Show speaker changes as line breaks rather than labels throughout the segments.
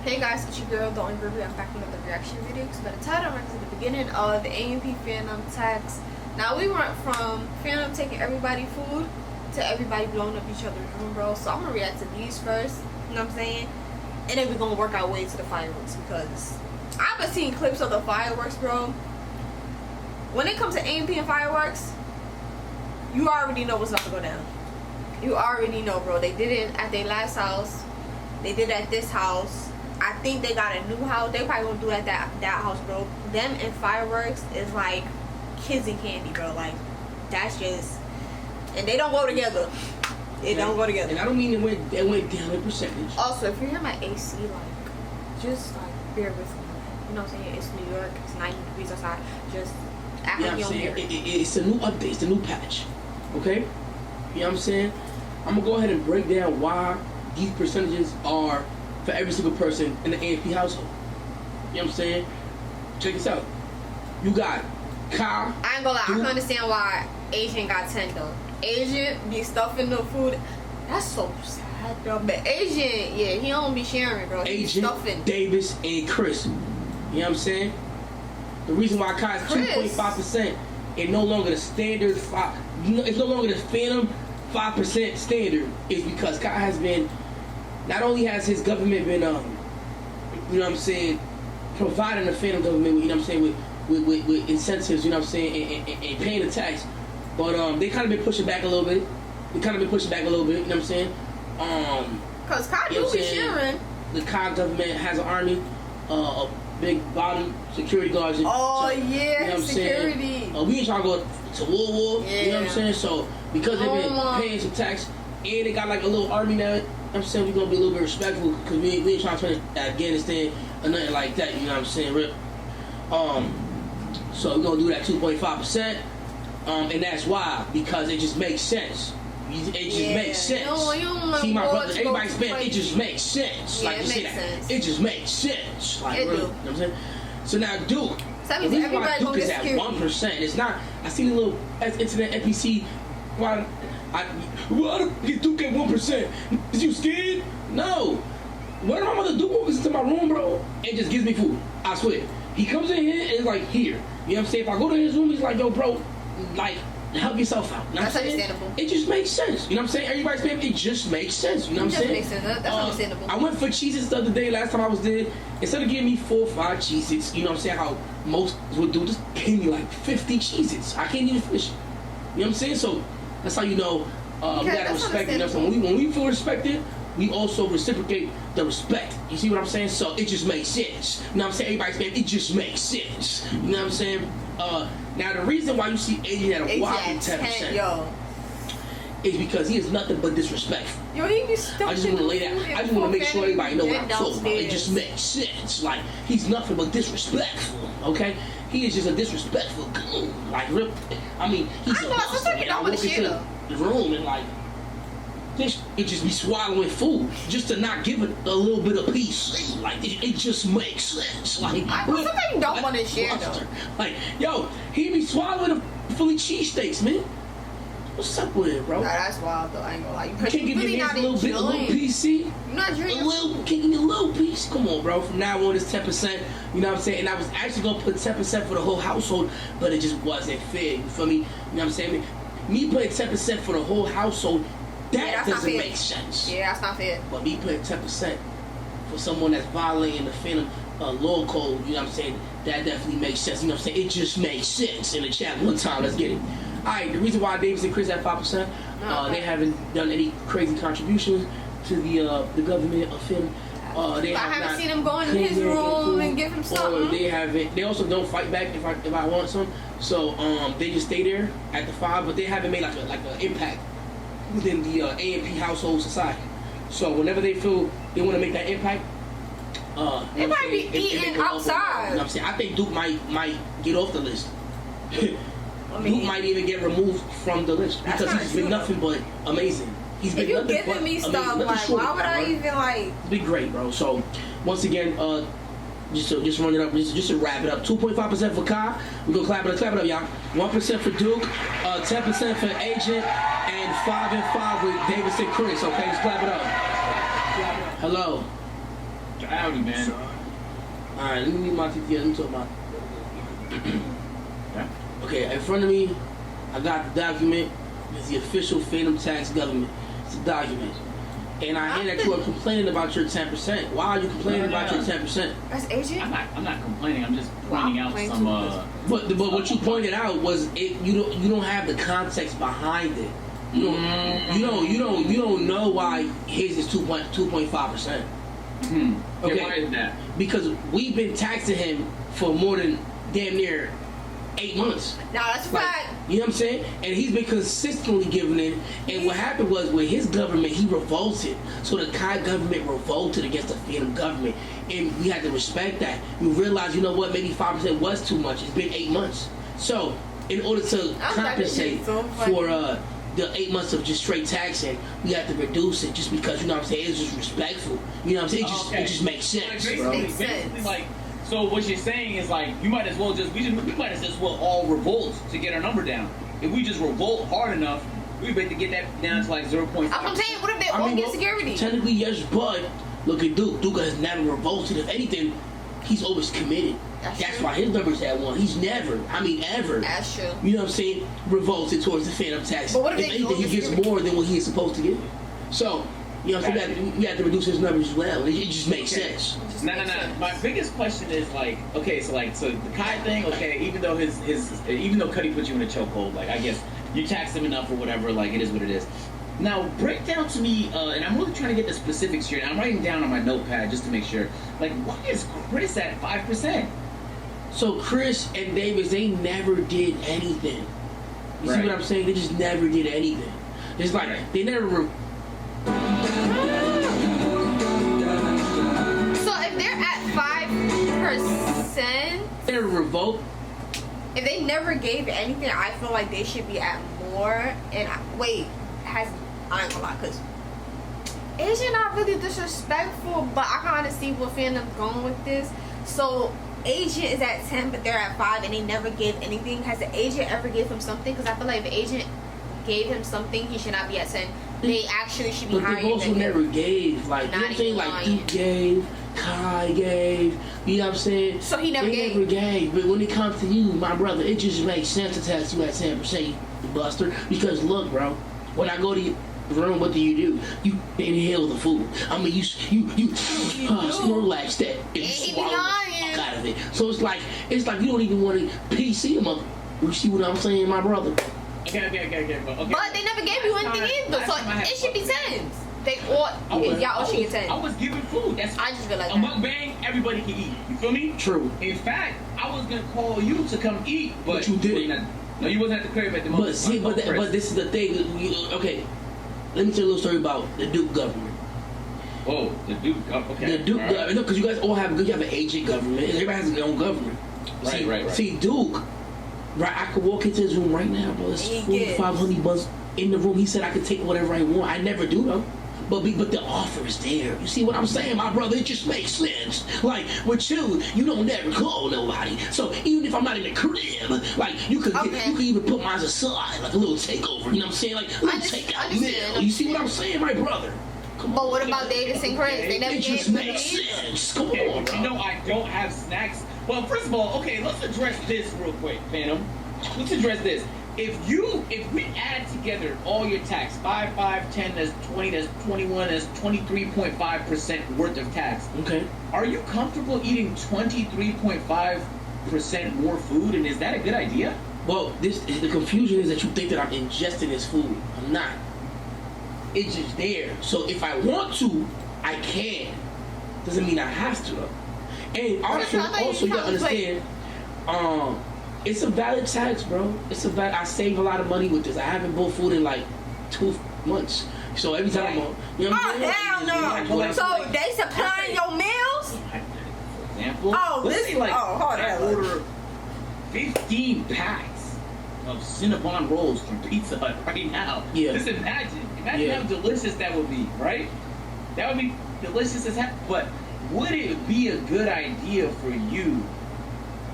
Hey guys, it's your girl, the only review. I'm back with another reaction video. So by the title, I'm at the beginning of the AMP Fanum tax. Now we went from Fanum taking everybody food to everybody blowing up each other's room, bro. So I'm gonna react to these first, you know what I'm saying? And then we're gonna work our way to the fireworks because I've been seeing clips of the fireworks, bro. When it comes to AMP and fireworks, you already know what's about to go down. You already know, bro. They did it at their last house. They did it at this house. I think they got a new house. They probably gonna do it at that house, bro. Them and fireworks is like kids and candy, bro. Like that's just, and they don't go together. They don't go together.
And I don't mean it went down in percentage.
Also, if you hear my AC, like just like bear with me. You know what I'm saying? It's New York. It's 90 degrees outside. Just act like you don't hear it.
It's a new update. It's a new patch. Okay? You know what I'm saying? I'm gonna go ahead and break down why these percentages are for every single person in the AMP household. You know what I'm saying? Check this out. You got Kyle.
I ain't gonna lie, I can understand why Asian got 10 though. Asian be stuffing the food. That's so sad though. But Asian, yeah, he don't be sharing, bro. He's stuffing.
Davis, and Chris. You know what I'm saying? The reason why Kyle's 2.5% and no longer the standard it's no longer the Fanum 5% standard is because Kyle has been, not only has his government been, you know what I'm saying, providing the Fanum government, you know what I'm saying, with incentives, you know what I'm saying, and paying the tax, but they kind of been pushing back a little bit. You know what I'm saying?
Because Kyle do be sharing.
The Kyle government has an army, a big body, security guards.
Oh,
so,
yeah,
you know
security.
We ain't trying to go to war,
yeah.
You know what I'm saying? So, because they've been paying some tax, and they got like a little army now, you know what I'm saying, we're going to be a little bit respectful, because we ain't trying to turn Afghanistan or nothing like that, you know what I'm saying, Rip? So we're going to do that 2.5%, and that's why, because it just makes sense. It just makes sense. See, my brother, everybody spent, it just makes sense.
Yeah,
like you say that.
Sense.
It just makes sense. Like,
it
really,
do.
You know what I'm saying? So now Duke,
the
reason why Duke is at 1%, it's not, I seen a little internet NPC, why did Duke at 1%? Is you scared? No. What am I gonna do? Walks into my room, bro, and just gives me food. I swear. He comes in here and is like, here. You know what I'm saying? If I go to his room, he's like, yo, bro, like, help yourself out. You know
that's understandable.
It just makes sense. You know what I'm saying? Everybody's paying. It just makes sense. You know what I'm saying?
It just makes sense. That's understandable.
I went for Cheez-Its the other day. Last time I was there, instead of giving me 4 or 5 Cheez-Its, you know what I'm saying? How most would do, just gave me like 50 Cheez-Its. I can't even finish it. You know what I'm saying? So that's how you know we gotta respect. You know what I'm saying? When we feel respected, we also reciprocate the respect. You see what I'm saying? So it just makes sense. You know what I'm saying? Everybody's saying it just makes sense. You know what I'm saying? Now the reason why you see Asian at a whopping 10% is because he is nothing but disrespectful.
Yo, he be stuck.
I just want to lay that. I just want to make sure everybody know what I'm talking about. It just makes sense. Like, he's nothing but disrespectful. Okay? He is just a disrespectful goon. Like, I mean, he's a monster. And I walk into the room and like, it just be swallowing food just to not give it a little bit of peace. Like, it just makes sense. Like,
sometimes you don't want to share though.
Like, yo, he be swallowing a fully cheesesteaks, man. What's up with it, bro?
Nah, that's wild though. I ain't gonna lie. You
can't give
really
me a little piece, see?
You're not drinking.
Can't give me a little piece. Come on, bro. From now on, it's 10%. You know what I'm saying? And I was actually gonna put 10% for the whole household, but it just wasn't fair. You feel me? You know what I'm saying? Me putting 10% for the whole household, that doesn't make sense.
Yeah, that's not fair.
But me putting 10% for someone that's violating the Fanum law code, you know what I'm saying? That definitely makes sense. You know what I'm saying? It just makes sense. In the chat one time, let's get it. Alright, the reason why Davis and Chris at 5%, they haven't done any crazy contributions to the government of Fanum.
I haven't seen him go in his room and give him something.
Or they haven't. They also don't fight back if I want some. So they just stay there at the 5, but they haven't made like an impact within the AMP household society. So whenever they feel they want to make that impact,
they might be eating outside.
You know what I'm saying? I think Duke might get off the list. Duke might even get removed from the list because he's been nothing but amazing. He's been nothing but amazing. If you're giving me stuff, like, why would I even like? It's been great, bro. So once again, just run it up, just to wrap it up. 2.5% for Kai. We're gonna clap it up, y'all. 1% for Duke, 10% for Agent, and 5 and 5 with Davis and Chris. Okay, let's clap it up. Hello.
Howdy, man.
Alright, let me read my TTS. Let me talk about.
Yeah.
Okay, in front of me, I got the document. It's the official Fanum tax government. It's a document. And I hear that you are complaining about your 10%. Why are you complaining about your 10%?
That's Asian?
I'm not complaining. I'm just pointing out some.
But what you pointed out was you don't have the context behind it. You don't know why his is 2.5%.
Mm-hmm.
Okay,
Yeah, why is that?
because we've been taxing him for more than damn near 8 months.
Nah, that's a fact.
You know what I'm saying? And he's been consistently giving it. And what happened was with his government, he revolted. So the Kai government revolted against the Fanum government. And we had to respect that. We realized, you know what, maybe 5% was too much. It's been 8 months. So in order to compensate for the 8 months of just straight taxing, we have to reduce it just because, you know what I'm saying, it's just respectful. You know what I'm saying? It just makes sense, bro.
Basically, like, so what you're saying is like you might as well we might as well all revolt to get our number down. If we just revolt hard enough, we better get that down to like 0.5.
I'm saying, what if they all get security?
Technically, yes, but look at Duke. Duke has never revolted. If anything, he's always committed. That's why his number's at 1. He's never, ever.
That's true.
You know what I'm saying? Revolted towards the Fanum tax.
But what if
anything, he gets more than what he is supposed to get. So, you know what I'm saying? We have to reduce his numbers as well. It just makes sense.
No. My biggest question is like, okay, so the Kai thing, okay, even though even though Cuddy put you in a chokehold, like I guess you taxed him enough or whatever, like it is what it is. Now break down to me, and I'm really trying to get the specifics here, and I'm writing down on my notepad just to make sure. Like, why is Chris at 5%?
So Chris and Davis, they never did anything. You see what I'm saying? They just never did anything. It's like they never.
So if they're at 5%,
They're revolt.
if they never gave anything, I feel like they should be at more. And I ain't gonna lie, cause Asian not really disrespectful, but I kind of see what Fanum's going with this. So Asian is at 10, but they're at 5, and they never gave anything. Has the agent ever gave him something? Because I feel like if the agent gave him something, he should not be at 10. They actually should be higher.
But they also never gave. Like, you know what I'm saying? Like, Duke gave, Kai gave. You know what I'm saying?
So he never gave.
They never gave. But when it comes to you, my brother, it just makes sense to tax you at 10%, you buster. Because look, bro, when I go to your room, what do? You inhale the food. I mean, you Snorlax that and you swallow the fuck out of it. So it's like you don't even want to PC him up. You see what I'm saying, my brother?
Okay.
But they never gave you anything either, so it should be 10s. They ought, y'all all should get 10.
I was giving food. I
just realized
a mukbang, everybody can eat. You feel me?
True.
In fact, I was gonna call you to come eat, but
you didn't.
No, you wasn't at the crib at the moment.
But see, but this is the thing. Okay, let me tell you a little story about the Duke government.
Oh, the Duke. Okay.
The Duke government. No, because you guys all have an agent government. Everybody has their own government.
Right.
See, Duke. Right, I could walk into his room right now, bro. There's 45 honey buns in the room. He said I could take whatever I want. I never do though. But the offer is there. You see what I'm saying, my brother? It just makes sense. Like with you don't never call nobody. So even if I'm not in the crib, like you could even put mine aside, like a little takeover. You know what I'm saying? Like a little takeout meal. You see what I'm saying, my brother?
But what about Davis and Chris? They never
it
gave
just makes sense. Come on, bro.
You know I don't have snacks. Well, first of all, okay, let's address this real quick, Fanum. Let's address this. If we add together all your tax, 5, 10, that's 20, that's 21, that's 23.5% worth of tax.
Okay.
Are you comfortable eating 23.5% more food, and is that a good idea?
Well, the confusion is that you think that I'm ingesting this food. I'm not. It's just there. So if I want to, I can. Doesn't mean I have to though. And also you gotta understand, it's a valid tax, bro. I save a lot of money with this. I haven't bought food in like 2 months. So every time you know what I'm saying?
Hell no. So they supplying your meals?
For example,
let's say like
I order 15 packs of Cinnabon rolls from Pizza Hut right now.
Yeah.
Just imagine how delicious that would be, right? That would be delicious as heck. But would it be a good idea for you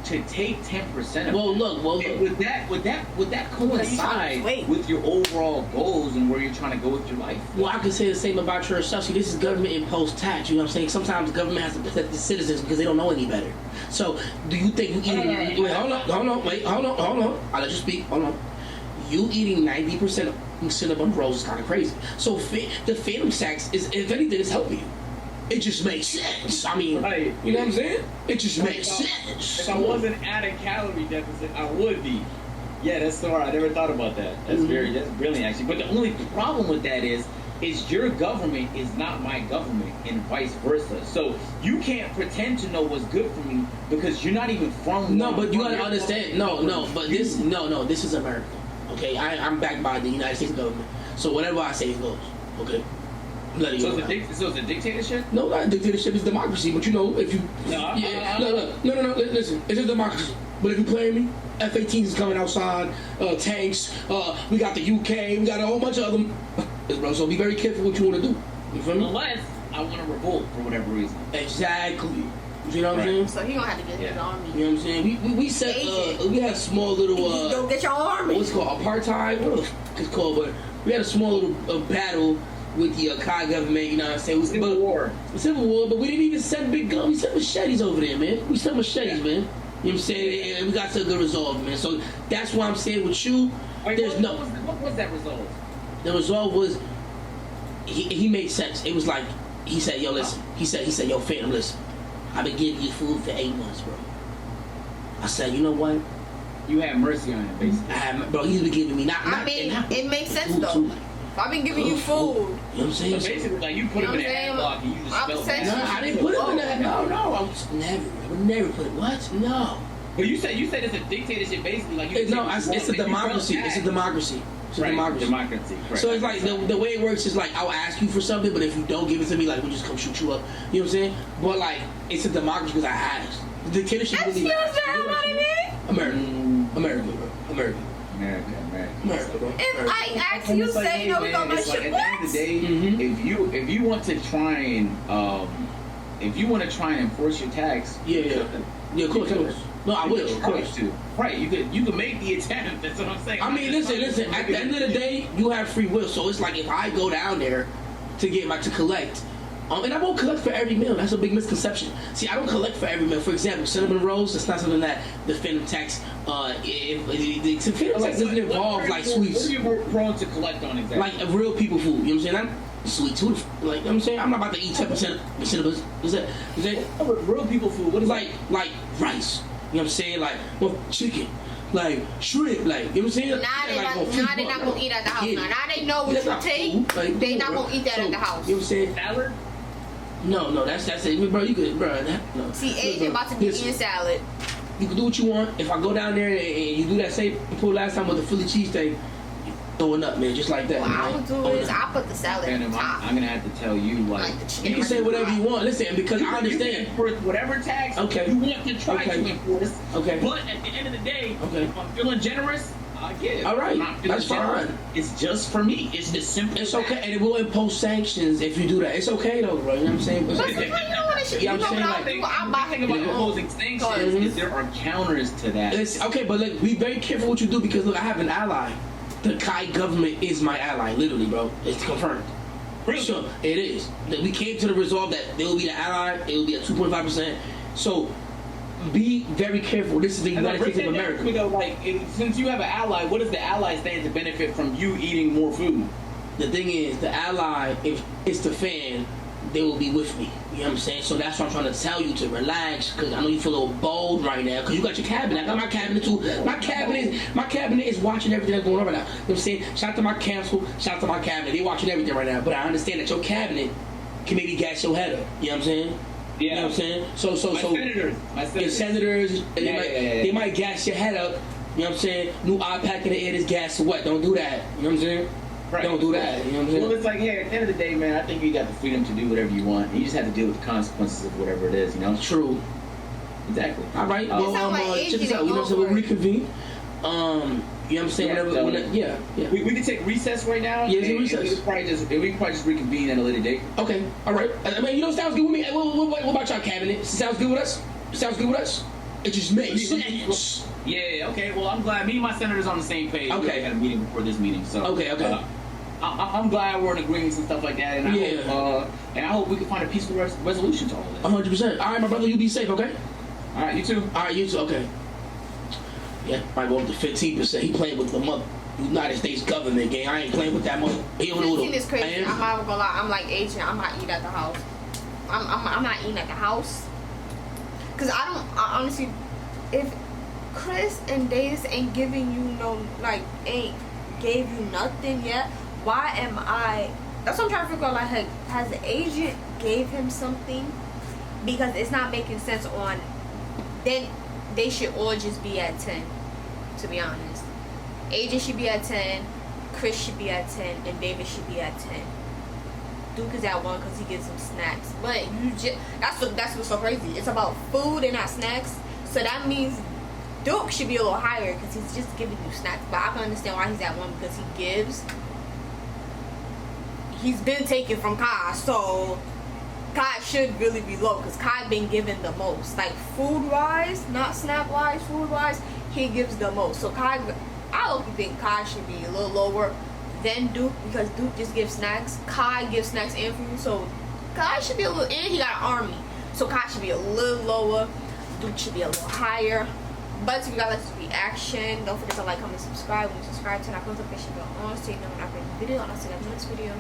to take 10% of
Well,
that.
look.
Would that coincide with your overall goals and where you're trying to go with your life?
Well, I could say the same about yourself. See, this is government imposed tax. You know what I'm saying? Sometimes the government has to protect the citizens because they don't know any better. So, do you think you eating? Wait, hold on. I'll let you speak. Hold on. You eating 90% of cinnamon rolls is kind of crazy. So, the Fanum tax is, if anything, is helping you. It just makes sense. I mean,
right.
You know what I'm saying? It just makes sense.
If I wasn't at a calorie deficit, I would be. Yeah, that's smart. I never thought about that. That's that's brilliant, actually. But the only problem with that is your government is not my government, and vice versa. So you can't pretend to know what's good for me because you're not even from.
No, but you gotta understand. This is America. Okay, I'm backed by the United States government. So whatever I say goes. Okay.
So it's a dictatorship?
No, not a dictatorship. It's democracy. But you know, if you no, listen, it's a democracy. But if you play me, F-18s is coming outside, tanks. We got the UK. We got a whole bunch of them, bro. So be very careful what you want to do. You feel me?
Unless I want to revolt for whatever reason.
Exactly. You know what I'm saying?
So he gonna have to get his army.
You know what I'm saying? We set we had small little
don't get your army.
What's it called? Apartheid? What the fuck it's called? But we had a small little battle with the Kai government, you know what I'm saying? Civil War, but we didn't even send big guns. We sent machetes over there, man. We sent machetes, man. You know what I'm saying? And we got to a good resolve, man. So that's why I'm saying with you,
what was that resolve?
The resolve was, he made sense. It was like, he said, yo, listen. He said, yo, Fanum, listen. I've been giving you food for 8 months, bro. I said, you know what?
You had mercy on him, basically.
Bro, he's been giving me not
it makes sense, though. I've been giving you food.
You know what I'm saying?
So basically, like, you put him in a headlock and you just spelled that.
No, I didn't put him in that. No, I would never put it. What? No.
But you said it's a dictatorship, basically. Like
it's a democracy. It's a democracy. It's a democracy. Correct. So it's like the way it works is like I'll ask you for something, but if you don't give it to me, like we'll just come shoot you up. You know what I'm saying? But like it's a democracy because I asked. The dictatorship really.
Excuse me,
America, bro. America. Bro.
If I ask you, say no, we got my shit.
At the end of the day, if you want to try and enforce your tax,
of course. No, I will, of course.
Right, you could make the attempt. That's what I'm saying.
I mean, listen. At the end of the day, you have free will. So it's like if I go down there to collect. And I won't collect for every meal. That's a big misconception. See, I don't collect for every meal. For example, cinnamon rolls, that's not something that the Fanum tax, the Fanum tax doesn't involve like sweets.
What are you more prone to collect on exactly?
Like real people food, you know what I'm saying? I'm sweet too. Like, you know what I'm saying? I'm not about to eat 10% of cinnamon. Is that?
Real people food, what is
like rice. You know what I'm saying? Like, well, chicken. Like shrimp, like you know what I'm saying?
Now they're not gonna eat at the house. Now they know what you take.
Like,
they not gonna eat that at the house.
You know what I'm saying?
Salad?
No, that's it, bro. You could, bro. No.
See, AJ about to be eating salad.
You can do what you want. If I go down there and you do that same pull last time with the Philly cheesesteak, throwing up, man, just like that.
What I would do is I put the salad on top.
I'm gonna have to tell you, like
you can say whatever you want. Listen, because I understand.
For whatever tax you want to try to enforce. Okay. But at the end of the day, if I'm feeling generous, I give.
All right, that's fine.
It's just for me. It's as simple.
It's okay, and it will impose sanctions if you do that. It's okay though, bro. You know what I'm saying?
But you know what shit.
I'm saying
my thing about imposing sanctions is there are counters to that.
Okay, but look, be very careful what you do because look, I have an ally. The Kai government is my ally, literally, bro. It's confirmed.
Really?
So it is. We came to the resolve that they will be the ally. It will be at 2.5%. So be very careful. This is the United States of America.
Since you have an ally, what does the ally stand to benefit from you eating more food?
The thing is, the ally, if it's the fan, they will be with me. You know what I'm saying? So that's why I'm trying to tell you to relax, because I know you feel a little bold right now, because you got your cabinet. I got my cabinet too. My cabinet is watching everything that's going on right now. You know what I'm saying? Shout out to my council, shout out to my cabinet. They're watching everything right now. But I understand that your cabinet can maybe gas your head up. You know what I'm saying?
Yeah.
You know what I'm saying? So
my senators.
Your senators, they might gas your head up. You know what I'm saying? New iPad in the air is gas or what? Don't do that. You know what I'm saying? Right. Don't do that. You know what I'm saying?
Well, it's like, at the end of the day, man, I think you got the freedom to do whatever you want. You just have to deal with the consequences of whatever it is, you know?
True.
Exactly.
All right. Well, check this out. You know what I'm saying? We'll reconvene. You know what I'm saying? Yeah.
We can take recess right now.
Yeah, it's recess.
We can probably just reconvene at a later date.
Okay. All right. I mean, sounds good with me. What about y'all cabinet? Sounds good with us? It just makes sense.
Yeah, okay. Well, I'm glad. Me and my senator's on the same page.
Okay.
We had a meeting before this meeting, so
Okay.
I'm glad we're in agreement and stuff like that, and I hope we can find a peaceful resolution to all of this.
100%. All right, my brother, you be safe, okay?
All right, you too.
All right, you too, okay. Yeah, might go up to 15%. He playing with the United States government, gang. I ain't playing with that mother.
15 is crazy. I'm not gonna lie. I'm like Asian. I'm not eating at the house. I'm not eating at the house. Cause I honestly, if Chris and Days ain't giving you ain't gave you nothing yet, why am I? That's what I'm trying to figure out. Like, has the agent gave him something? Because it's not making sense on. Then they should all just be at 10. To be honest, agent should be at 10, Chris should be at 10, and David should be at 10. Duke is at 1 because he gets some snacks. But you just that's what's so crazy. It's about food and not snacks. So that means Duke should be a little higher because he's just giving you snacks. But I can understand why he's at 1 because he gives. He's been taken from Kai, so Kai should really be low because Kai been given the most. Like food wise, not snack wise, food wise, he gives the most. So Kai, I don't think Kai should be a little lower than Duke because Duke just gives snacks. Kai gives snacks and food, so Kai should be a little. And he got an army, so Kai should be a little lower. Duke should be a little higher. But if you guys like this reaction, don't forget to like, comment, subscribe. When you subscribe, turn on notification bell on so you know when I bring a video. And I'll see you guys in the next video.